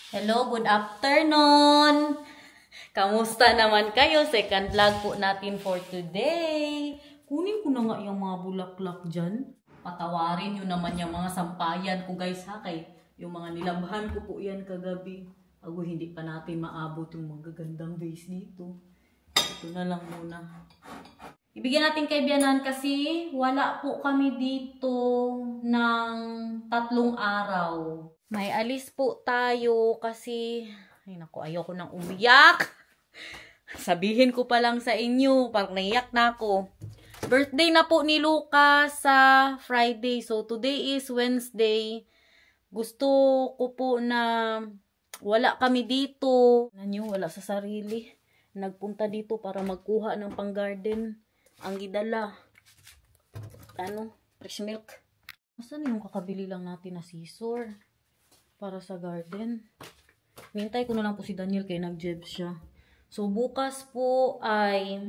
Hello, good afternoon! Kamusta naman kayo? Second vlog po natin for today. Kunin ko na nga yung mga bulaklak dyan. Patawarin nyo naman yung mga sampayan ko guys ha. Kay yung mga nilabhan ko po yan kagabi. Ago hindi pa natin maabot yung magagandang vase dito. Ito na lang muna. Ibigyan natin kay Bianan kasi wala po kami dito ng 3 araw. May alis po tayo kasi, ay naku, ayoko nang umiyak. Sabihin ko pa lang sa inyo, parang naiyak na ako. Birthday na po ni Lucas sa Friday. So, today is Wednesday. Gusto ko po na wala kami dito. Ano, wala sa sarili. Nagpunta dito para magkuha ng pang-garden. Ang gidala. Ano? Fresh milk. Asan yung kakabili lang natin na scissor? Para sa garden. Hintay ko na lang po si Daniel kaya nag-jeb siya. So, bukas po ay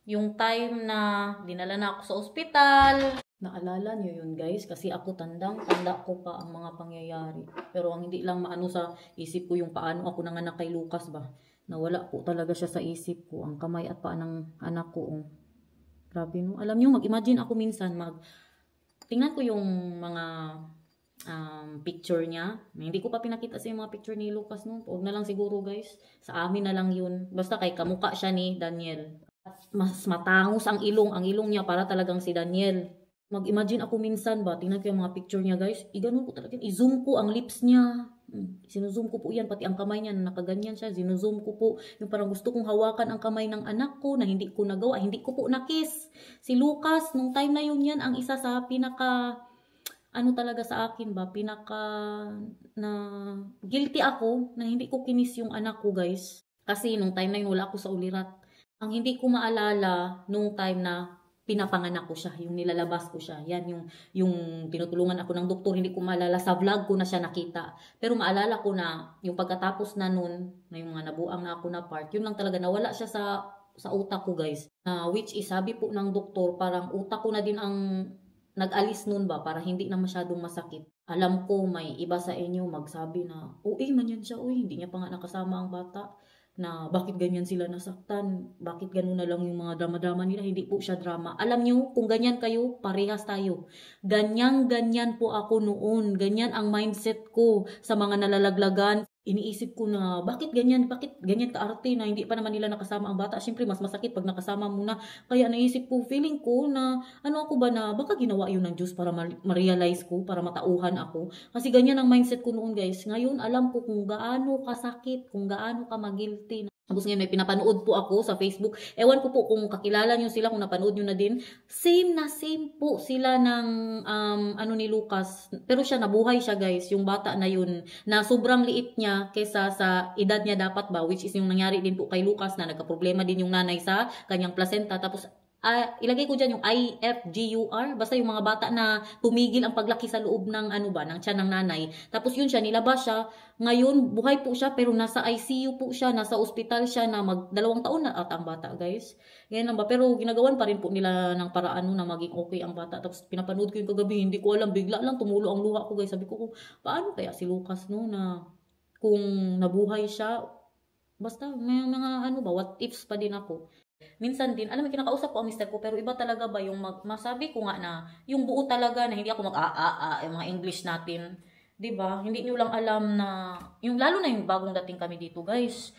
yung time na dinala na ako sa ospital. Naalala nyo yun guys, kasi ako tanda ko pa ang mga pangyayari. Pero ang hindi lang maano sa isip ko yung paano ako nanganak kay Lucas ba. Nawala po talaga siya sa isip ko. Ang kamay at paa ng anak ko. Oh. Grabe no. Alam nyo, mag-imagine ako minsan, tingnan ko yung mga picture niya. Hindi ko pa pinakita sa yung mga picture ni Lucas no. Huwag na lang siguro guys. Sa amin na lang yun. Basta kay kamukha siya ni Daniel. Mas matangos ang ilong. Ang ilong niya para talagang si Daniel. Mag-imagine ako minsan ba. Tingnan ko yung mga picture niya guys. Iganon ko talaga. I-zoom ko ang lips niya. Sinuzoom ko po yan. Pati ang kamay niya na nakaganyan siya. Sinuzoom ko po. Yung parang gusto kong hawakan ang kamay ng anak ko na hindi ko nagawa. Hindi ko po na-kiss. Si Lucas, nung time na yun yan, ang isa sa pinaka ano talaga sa akin ba, na guilty ako na hindi ko kinis yung anak ko guys. Kasi nung time na yun wala ako sa ulirat. Ang hindi ko maalala nung time na pinapanganak ko siya, yung nilalabas ko siya. Yan yung tinutulungan ako ng doktor, hindi ko maalala. Sa vlog ko na siya nakita. Pero maalala ko na yung pagkatapos na nun, na yung mga nabuang na ako na part, yun lang talaga nawala siya sa utak ko guys. Which is sabi po ng doktor, parang utak ko na din ang nag-alis nun ba para hindi na masyadong masakit. Alam ko may iba sa inyo magsabi na, uy, man yan siya, uy, hindi niya pa nga nakasama ang bata. Na bakit ganyan sila nasaktan? Bakit gano'n na lang yung mga drama-drama nila? Hindi po siya drama. Alam nyo, kung ganyan kayo, parehas tayo. Ganyan po ako noon. Ganyan ang mindset ko sa mga nalalaglagan. Iniisip ko na, bakit ganyan kaarte na hindi pa naman nila nakasama ang bata. Siyempre, mas masakit pag nakasama mo na. Kaya naisip ko, feeling ko na, ano ako ba na, baka ginawa yun ng Diyos para ma-realize ko, para matauhan ako. Kasi ganyan ang mindset ko noon guys. Ngayon, alam ko kung gaano kasakit, kung gaano ka mag-guilty. Tapos ngayon may pinapanood po ako sa Facebook. Ewan ko po kung kakilala nyo sila, kung napanood nyo na din. Same po sila ng ano ni Lucas. Pero siya, nabuhay siya guys. Yung bata na yun, na sobrang liit niya kesa sa edad niya dapat ba. Which is yung nangyari din po kay Lucas na nagka-problema din yung nanay sa kanyang placenta. Tapos ilagay ko dyan yung IFGUR. Basta yung mga bata na tumigil ang paglaki sa loob ng ng tiyan ng nanay. Tapos yun siya, nilabas siya. Ngayon, buhay po siya pero nasa ICU po siya, nasa ospital siya na 2 taon na at ang bata guys. Yan lang ba? Pero ginagawan pa rin po nila ng paraan na maging okay ang bata. Tapos pinapanood ko yung kagabi, hindi ko alam, bigla lang tumulo ang luha ko guys. Sabi ko, paano kaya si Lucas no na kung nabuhay siya, basta may mga what ifs pa din ako. Minsan din, alam mo, kinakausap ko ang mister ko, pero iba talaga ba yung masabi ko nga na, yung buo talaga na hindi ako yung mga English natin, 'di ba? Hindi niyo lang alam na, yung lalo na yung bagong dating kami dito, guys.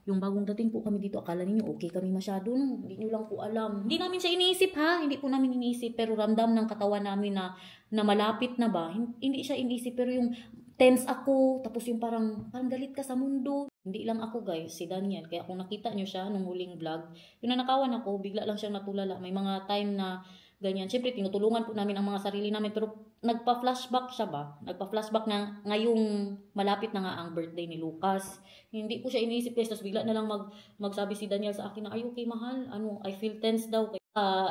Yung bagong dating po kami dito, akala niyo okay kami masyado, no? Hindi niyo lang po alam. Hindi namin siya iniisip, ha? Hindi po namin iniisip, pero ramdam ng katawan namin na malapit na ba? Hindi siya iniisip, pero yung tense ako, tapos yung parang galit ka sa mundo. Hindi lang ako guys, si Daniel. Kaya kung nakita nyo siya nung huling vlog, yung nanakawan ako, bigla lang siyang natulala. May mga time na ganyan. Siyempre, tinutulungan po namin ang mga sarili namin. Pero nagpa-flashback siya ba? Nagpa-flashback na ngayong malapit na nga ang birthday ni Lucas. Hindi ko siya iniisip guys. Tapos bigla na lang magsabi si Daniel sa akin na, ay okay mahal, I feel tense daw.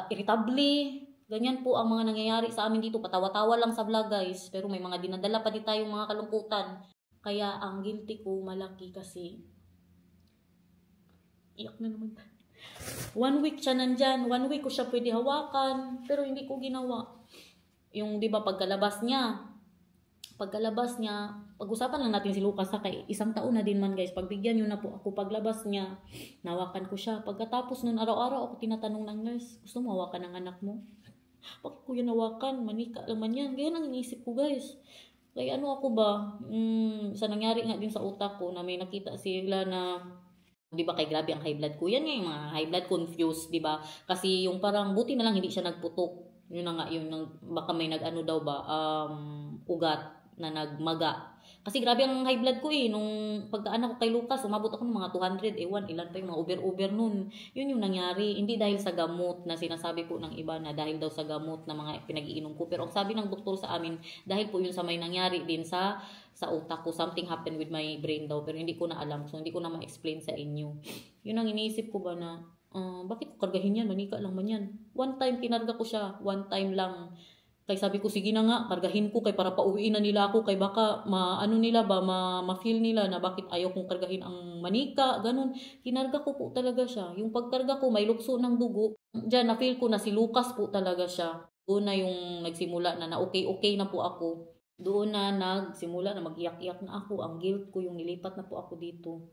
Irritable. Ganyan po ang mga nangyayari sa amin dito. Patawa-tawa lang sa vlog guys. Pero may mga dinadala pa din tayong mga kalungkutan. Kaya ang guilty ko malaki kasi iyak na naman. 1 week siya nandyan. 1 week ko siya pwede hawakan. Pero hindi ko ginawa. Yung 'di ba pagkalabas niya, pag-usapan lang natin si Lucas sa kay isang taon na din man guys. Pagbigyan nyo na po ako paglabas niya. Nawakan ko siya. Pagkatapos nun araw-araw ako tinatanong ng nurse, gusto mo hawakan ng anak mo? Bakit ko yan hawakan? Manika lang man yan. Ganyan ang iniisip ko guys. Kaya ano ako ba? Sa nangyari nga din sa utak ko na may nakita sila na, di ba kay grabe ang high blood ko. Yan nga yung mga high blood confused, di ba? Kasi yung parang buti na lang hindi siya nagputok. Yun na nga, yun, baka may nag-ano daw ba, ugat na nagmaga. Kasi grabe ang high blood ko nung pagkaanak ko kay Lucas, umabot ako ng mga 200, ewan, ilan pa yung mga over nun. Yun yung nangyari, hindi dahil sa gamot na sinasabi po ng iba na dahil daw sa gamot na mga pinag-iinom ko. Pero ang sabi ng doktor sa amin, dahil po yun sa may nangyari din sa utak ko, something happened with my brain daw, pero hindi ko na alam, so hindi ko na ma-explain sa inyo. Yun ang iniisip ko ba na, bakit ko kargahin yan, manika lang man yan. One time kinarga ko siya, one time lang. Kaya sabi ko, sige na nga, kargahin ko kay para pauwiin na nila ako, kay baka ma-ano nila ba, ma-feel nila na bakit ayaw kong kargahin ang manika, ganun. Kinarga ko po talaga siya. Yung pagkarga ko, may lukso ng dugo. Diyan, na-feel ko na si Lucas po talaga siya. Doon na yung nagsimula na okay na po ako. Doon na nagsimula na mag-iyak-iyak na ako. Ang guilt ko, yung nilipat na po ako dito.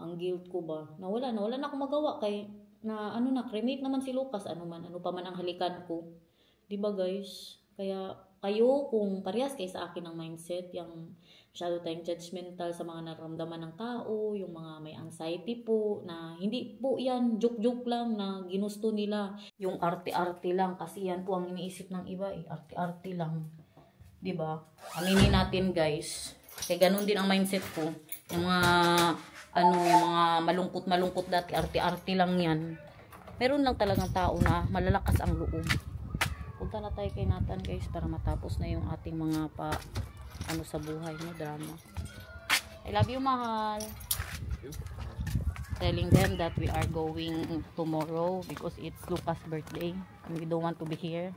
Ang guilt ko ba? Wala na ako magawa kay na cremate naman si Lucas, ano pa man ang halikan ko. 'Di ba guys? Kaya kayo kung parehas kayo sa akin ng mindset, yung masyado tayong judgmental sa mga nararamdaman ng tao, yung mga may anxiety po, na hindi po yan, joke-joke lang na ginusto nila. Yung arte-arte lang, kasi yan po ang iniisip ng iba arte-arte lang. 'Di ba? Aminin natin guys. Kaya ganun din ang mindset ko. Yung mga yung mga malungkot dati, arte-arte lang yan. Meron lang talagang tao na malalakas ang loob. Punta na tayo kay Nathan guys para matapos na yung ating mga sa buhay mo, drama. I love you, mahal. Telling them that we are going tomorrow because it's Lucas' birthday and we don't want to be here.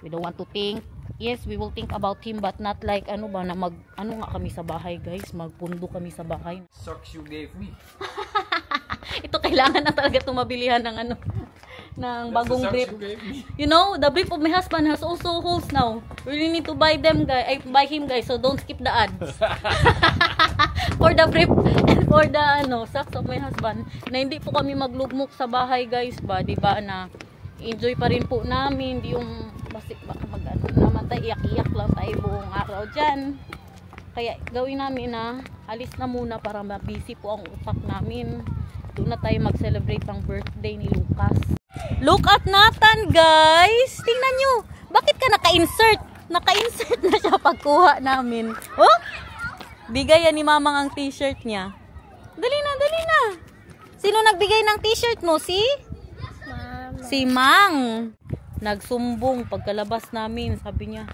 We don't want to think. Yes, we will think about him but not like na nga kami sa bahay guys, magpundo kami sa bahay. Socks you gave me. Ito kailangan na talaga tumabilihan ng ng bagong brief. You know, the brief of my husband has also holes now. We really need to buy them guys, buy him guys, so don't skip the ads. For the brief and for the socks of my husband. Na hindi po kami maglugmok sa bahay guys ba, 'di ba na enjoy pa rin po namin, di yung baka naman tayo, iyak-iyak lang tayo buong araw dyan. Kaya gawin namin na alis na muna para mabisi po ang utak namin. Doon na tayo mag-celebrate ang birthday ni Lucas. Look at Nathan guys! Tingnan nyo! Bakit ka naka-insert? Naka-insert na siya pagkuha namin. Oh! Bigay yan ni mamang ang t-shirt niya. Dali na! Sino nagbigay ng t-shirt mo? Si Mang. Nagsumbong pagkalabas namin, sabi niya.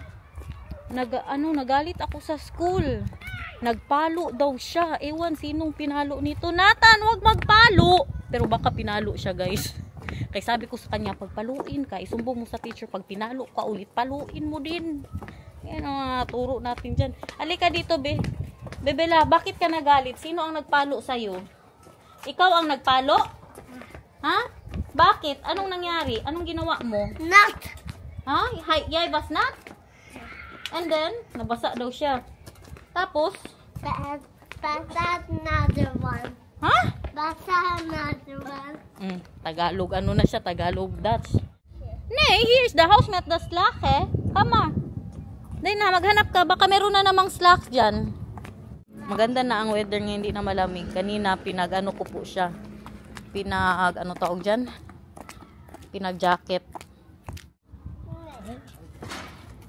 Nagalit ako sa school. Nagpalo daw siya. Ewan sinong pinalo nito. Nathan, wag magpalo. Pero baka pinalo siya, guys. Kaya sabi ko sa kanya, pagpaluin ka, isumbong mo sa teacher. Pag pinalo ka ulit, paluin mo din. Yan ang turo natin dyan. Halika dito, be. Bebela, bakit ka nagalit? Sino ang nagpalo sa'yo? Ikaw ang nagpalo? Ha? Bakit? Anong nangyari? Anong ginawa mo? Nut. Ha? Yay, bas nut? And then, nabasa daw siya. Tapos? Basa another one. Ha? Basa another one. Tagalog. Ano na siya? Tagalog Dutch. Nay, here's the house met the slack Come on. Dahil na, maghanap ka. Baka meron na namang slacks dyan. Maganda na ang weather ngayon, hindi na malamig. Kanina, pinag-ano ko po siya. Tawag dyan? Pinag-jacket.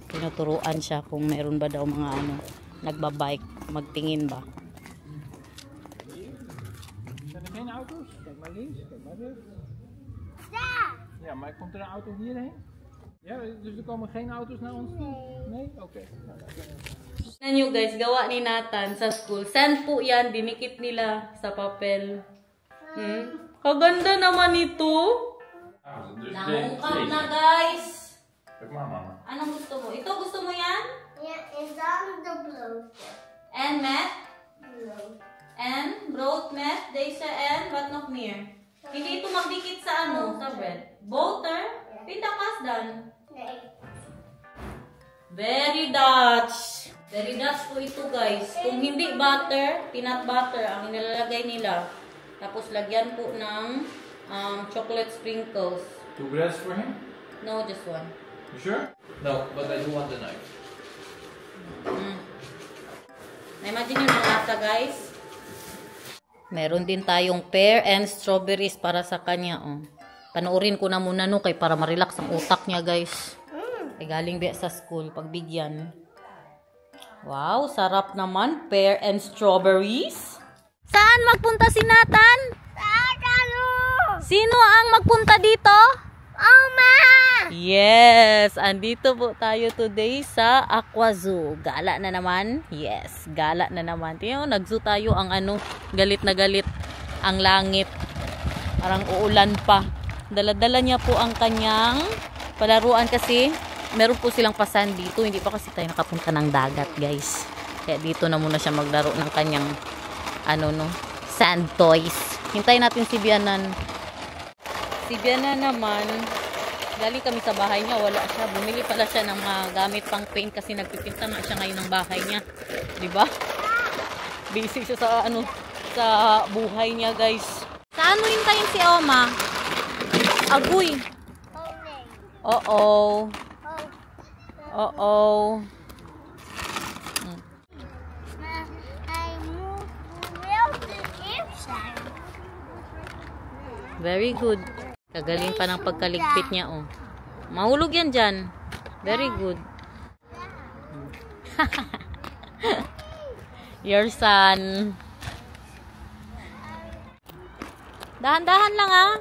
Tinuturuan siya kung meron ba daw mga nagbabike. Magtingin ba? Zijn er geen auto's? Kijk maar links, kijk maar rechts. Ja, maar komt er een auto hierheen? Ja, dus er komen geen auto's naar ons toe? Nee? Oké. Tignan nyo guys, gawa ni Nathan sa school. Saan po yan? Dinikit nila sa papel. Kaganda naman ito. Nangungkap na guys. Kijk maar, mama. Anong gusto mo? Ito gusto mo yan? Yeah, it's on the blue. En met? Blue. En brood met? Deze en wat nog meer? Hindi ito magdikit sa sa bread. Butter? Pindakas dan. Nee. Very Dutch. Dairy nuts po ito guys. Kung hindi butter, peanut butter ang nilalagay nila. Tapos lagyan po ng chocolate sprinkles. 2 breads for him? No, just one. You sure? No, but I do want the knife. Na-imagine nyo ng lasa guys. Meron din tayong pear and strawberries para sa kanya. Oh. Panoorin ko na muna no kay para ma-relax ang utak niya guys. Ay galing ba sa school pagbigyan. Wow, sarap naman. Pear and strawberries. Saan magpunta si Nathan? Sino ang magpunta dito? Oma! Yes, andito po tayo today sa Aqua Zoo. Gala na naman. Yes, gala na naman. Tingnan mo, nag-zoo tayo ang galit na galit ang langit. Parang uulan pa. Dala-dala niya po ang kanyang palaruan kasi meron po silang pasan dito. Hindi pa kasi tayo nakapunta ng dagat, guys. Kaya dito na muna siya maglaro ng kanyang sand toys. Hintayin natin si Bianan. Si Bianan naman, galing kami sa bahay niya, wala siya. Bumili pala siya ng mga gamit pang paint kasi nagpipinta nga siya ngayon ng bahay niya. 'Di ba? Busy siya sa sa buhay niya, guys. Sa ano hintayin si Oma? Agoy. Oo. Oo. Very good. Kagaling pa ng pagkaligpit niya, oh. Mahulog yan dyan. Very good. Your son. Dahan-dahan lang, ah.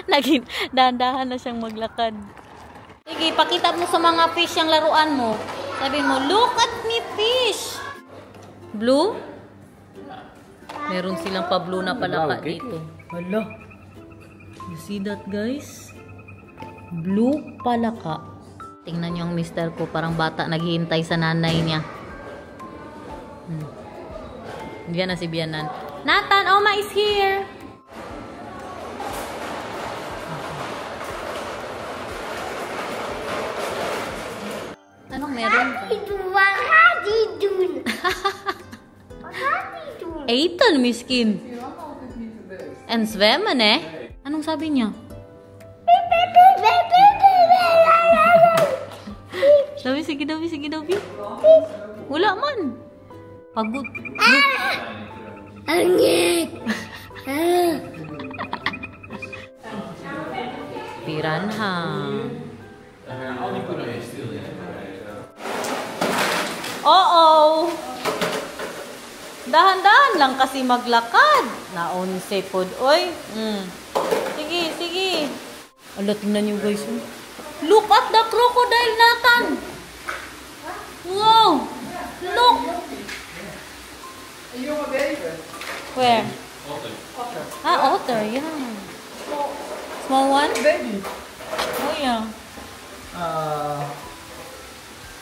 Lagi, dahan-dahan na siyang maglakad. Sige, pakita mo sa mga fish yung laruan mo. Sabi mo, look at me, fish. Blue? Meron silang pa-blue na palaka dito. Hala. You see that, guys? Blue palaka. Tingnan niyo ang mister ko. Parang bata naghihintay sa nanay niya. Diyan na si Bianan. Nathan, Oma is here. Anong meron? Ethan, miskin. And zwemmen, eh? Anong sabi niya? Dabi, sige, Dabi, sige, Dabi. Wala man. Pagod. Angit! Piranha. Oo. Dahan-dahan lang kasi maglakad. Naunse pod. Oy. Sige, sige. Ala, tingnan niyo guys. Look at the crocodile, Nathan. Wow. Look. Where? Otter. Ah, otter. Yeah. Small one? Baby. Oh, yeah.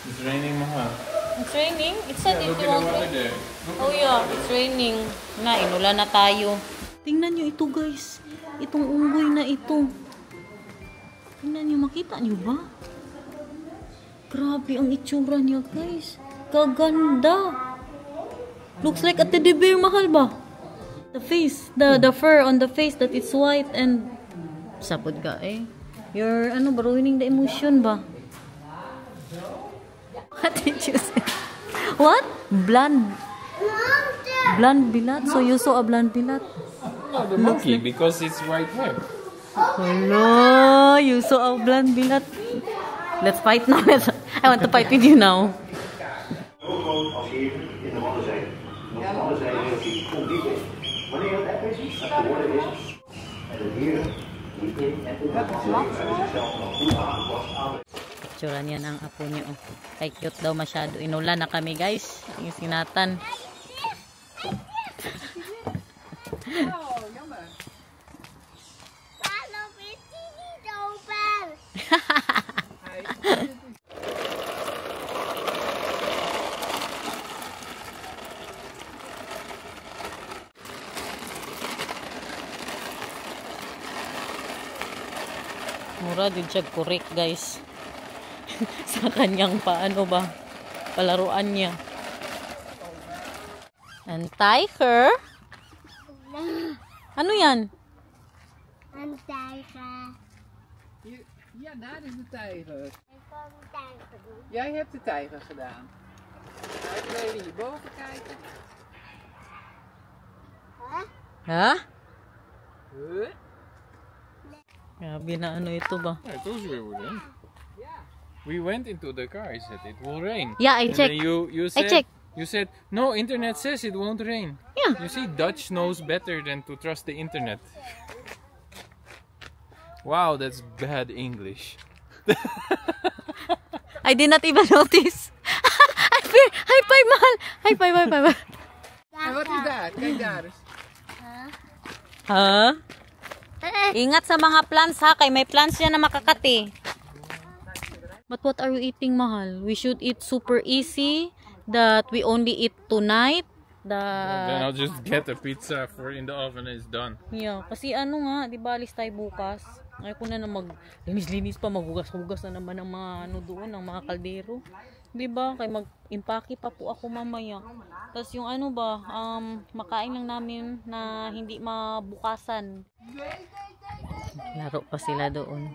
It's raining, mahal. It's raining? It said it Look at the won't weather rain. there. Oh yeah, it's raining. Na, inulan na tayo. Tingnan nyo ito, guys. Itong unggoy na ito. Tingnan nyo, makita nyo ba? Grabe ang itsura niya, guys. Kaganda. Looks like a teddy bear, mahal ba? The face, the fur on the face that it's white and sapod ka eh. You're ruining the emotion ba? What did you say? What? Bland bilat? So you saw a bland bilat? Oh, the monkey, because it's white hair. Hello, you saw a bland bilat. Let's fight now. I want to fight with you now. Picturean yan ang apo niyo. Ay, cute daw masyado. Inulan na kami, guys. Yung sinatan. Mura din siya correct guys. Sa kanyang paano ba? Palaruan niya. And tiger. Ano yan? Een tijger. Ja, daar is de tijger. Ik wil een tijger doen. Jij hebt de tijger gedaan. Even even hierboven kijken. Huh? Ha? Huh? Grabe na ano ito ba? I told you it would rain. We went into the car. I said it will rain. Yeah, I And checked. then you I said, checked. You said no. Internet says it won't rain. Yeah. You see, Dutch knows better than to trust the internet. Wow, that's bad English. I did not even notice. High five, mahal. High five, high five. En wat is dat? Kijk daar eens. Ha? Ingat sa mga plants ha, kay may plants yan na makakati. But what are you eating, mahal? We should eat super easy, that we only eat tonight. Then I'll just get a pizza for in the oven and it's done. Yeah, kasi ano nga, di ba alis tayo bukas? Ngayon ko na maglinis-linis pa, maghugas-hugas na naman ng mga ano doon, ng mga kaldero. Di ba? Kaya mag-impake pa po ako mamaya. Tapos yung ano ba, makain lang namin na hindi mabukasan. Laro pa sila doon.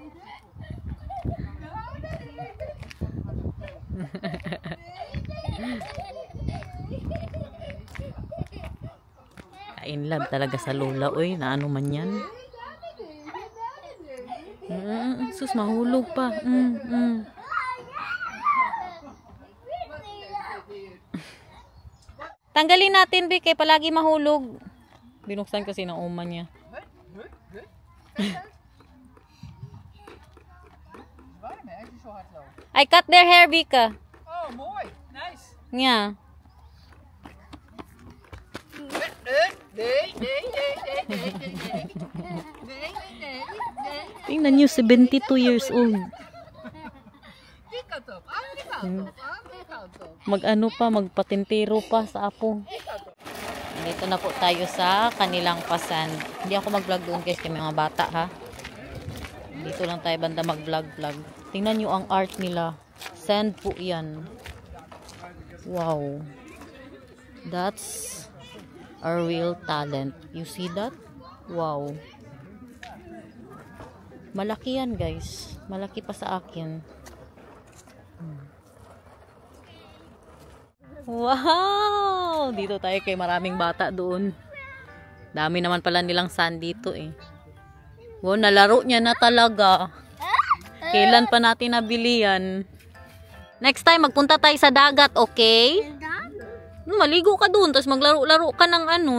In love talaga sa lola, oy, na ano man yan. Sus, mahulog pa. Tanggalin natin, Bi, kay palagi mahulog. Binuksan kasi ng uma niya. I cut their hair, Vika. Oh, mooi. Nice. Yeah. Tingnan nyo, 72 years old. Mag-ano pa, magpatintero pa sa apo. Dito na po tayo sa kanilang pasan. Hindi ako mag-vlog doon guys, kay mga bata ha. Dito lang tayo banda mag-vlog. Tingnan nyo ang art nila. Sand po yan. Wow. That's a real talent. You see that? Wow. Malaki yan guys. Malaki pa sa akin. Wow! Dito tayo kay maraming bata doon. Dami naman pala nilang sand dito eh. Wow, nalaro niya na talaga. Kailan pa natin nabili yan? Next time, magpunta tayo sa dagat, okay? Maligo ka doon, tapos maglaro-laro ka ng ano,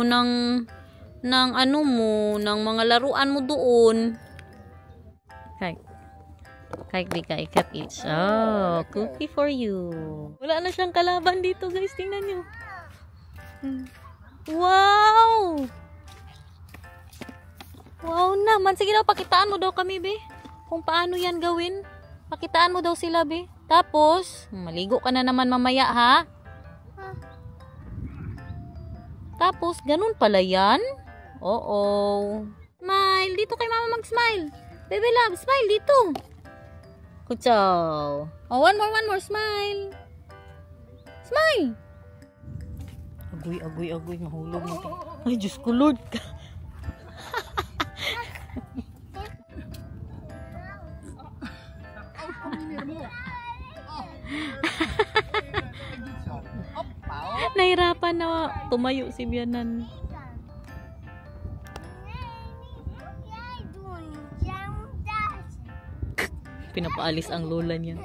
ng ano mo, ng mga laruan mo doon. Kahit di ka ikat each. Oh, cookie for you. Wala na siyang kalaban dito, guys. Tingnan nyo. Wow! Wow naman. Sige daw, pakitaan mo daw kami, be. Kung paano yan gawin. Pakitaan mo daw sila, be. Tapos, maligo ka na naman mamaya, ha? Tapos, ganun pala yan. Oo. Smile. Dito kay mama mag-smile. Baby love, smile dito. Kuchaw. Oh, one more. Smile. Smile. Agoy. Mahulog mo. Ay, Diyos ko, Lord. Nahirapan na tumayo si Bianan. Pinapaalis ang lola niya.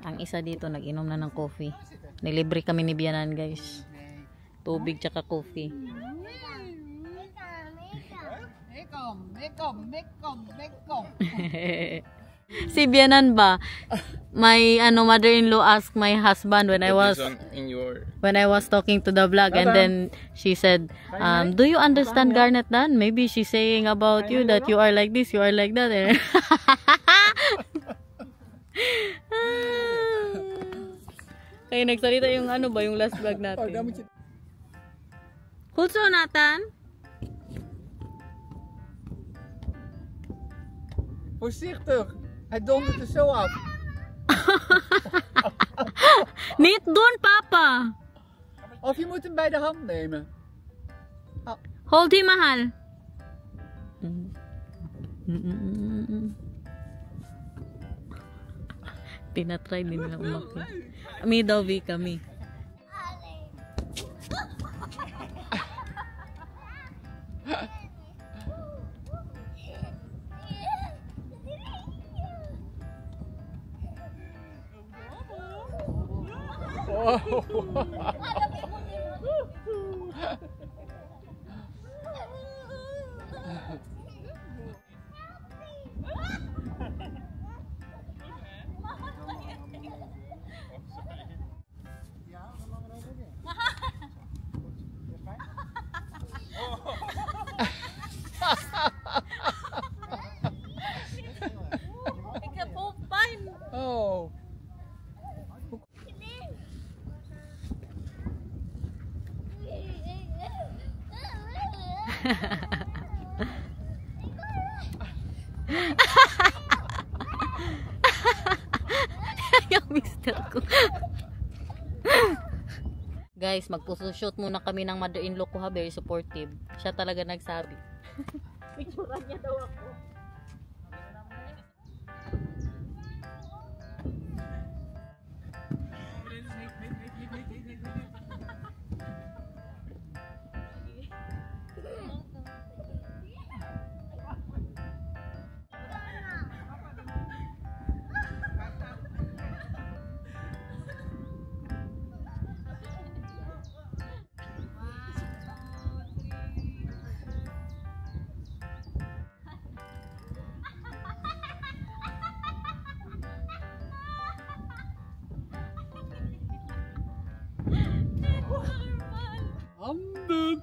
Ang isa dito nag-inom na ng coffee. Nilibre kami ni Bianan, guys. Tubig tsaka coffee. Si Bianan ba? My mother-in-law asked my husband when I was talking to the vlog, and then she said, do you understand Garnet Dan? Maybe she's saying about you that you are like this, you are like that. Kaya nagsalita yung yung last vlog natin. Goed zo, Nathan. Voorzichtig. Hij dondert er zo af. Niet doen, papa. Of je moet hem bij de hand nemen. Hold him, mahal. Tinatry din nila umaki. Kami daw, Vi, kami. Ik heb hoofdpijn. Oh. Yung mister ko. Guys, magpuso-shoot muna kami ng mother-in-law ko ha. Very supportive. Siya talaga nagsabi. Picturean niya daw ako. Handen.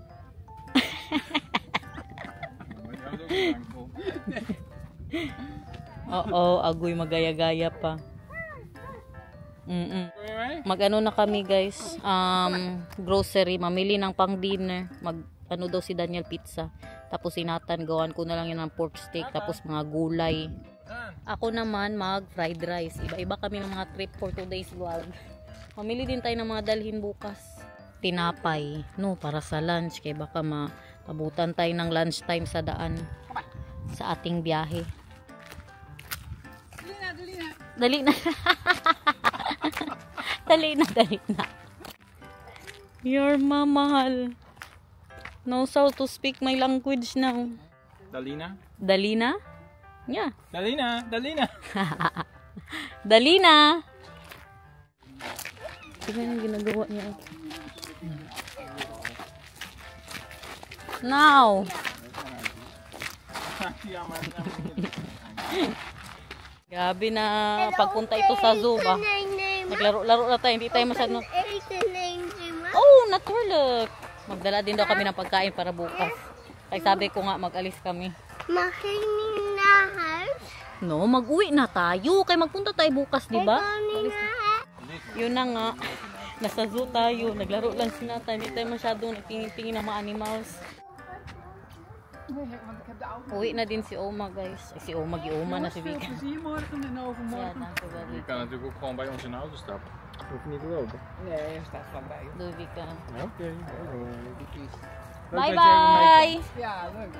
Oo, agoy magaya-gaya pa. Mag-ano na kami guys, grocery, mamili ng pang dinner. Mag-ano daw si Daniel pizza. Tapos si Nathan, gawan ko na lang yun ng pork steak. Tapos mga gulay. Ako naman mag fried rice. Iba-iba kami ng mga trip for today's vlog. Mamili din tayo ng mga dalhin bukas. Tinapay, no, para sa lunch. Kaya baka mabutan tayo ng lunch time sa daan. Sa ating biyahe. Dali na. Dali na. Your mamahal knows how to speak my language now. Dalina? Dalina? Yeah. Dalina. Dalina. Tingnan yung ginagawa niya. Now. Grabe na pagpunta ito sa zoo ba. Naglaro-laro na tayo, hindi tayo masyadong. Oh, natulog. Magdala din daw kami ng pagkain para bukas. Kaya sabi ko nga mag-alis kami. No, mag-uwi na tayo. Kaya magpunta tayo bukas, di ba? Yun na nga. Nasa zoo tayo. Naglaro lang sila tayo. Hindi tayo masyadong nagtingin-tingin ng mga animals. Uwi na din si Oma guys. Si Oma, Oma na si Vika. Zie je morgen en overmorgen? Ja, dankjewel. Je kan natuurlijk ook gewoon bij ons in de auto stappen. Je hoeft niet te lopen. Nee, je staat vlakbij. Doei Vika. Oké. Bye bye! Ja, leuk.